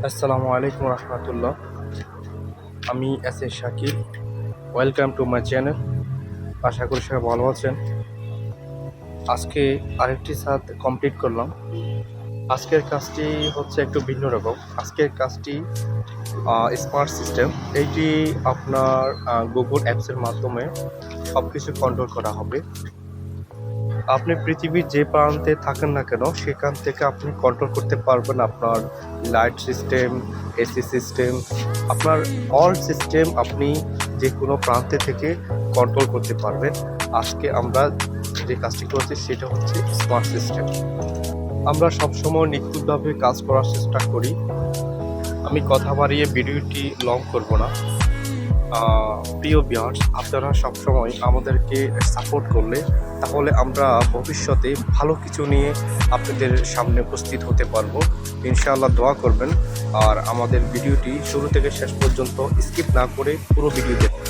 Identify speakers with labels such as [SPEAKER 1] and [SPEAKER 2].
[SPEAKER 1] আসসালামু আলাইকুম রহমতুল্লাহ। আমি S A Shakil. Welcome to my channel. আশা করি সবাই ভালো আছেন। আজকে আরেকটি সাথ কমপ্লিট করলাম। আজকের কাজটি হচ্ছে একটু ভিন্ন রকম। আজকের কাজটি স্মার্ট সিস্টেম। এইটি আপনার গুগল অ্যাপসের মাধ্যমে সব কিছু কন্ট্রোল করা হবে। আপনি পৃথিবীর যে প্রান্তে থাকেন না কেন সেখান থেকে আপনি কন্ট্রোল করতে পারবেন আপনার লাইট সিস্টেম, এসি সিস্টেম, আপনার অল সিস্টেম আপনি যে কোনো প্রান্তে থেকে কন্ট্রোল করতে পারবেন। আজকে আমরা যে কাজটি করছি সেটা হচ্ছে স্মার্ট সিস্টেম। আমরা সবসময় নিখুঁতভাবে কাজ করার চেষ্টা করি। আমি কথা বাড়িয়ে ভিডিওটি লং করব না। প্রিয় ভিউয়ার্স, আপনারা সবসময় আমাদেরকে সাপোর্ট করলে তাহলে আমরা ভবিষ্যতে ভালো কিছু নিয়ে আপনাদের সামনে উপস্থিত হতে পারবো। ইনশাআল্লাহ দোয়া করবেন আর আমাদের ভিডিওটি শুরু থেকে শেষ পর্যন্ত স্কিপ না করে পুরো ভিডিও দেখুন।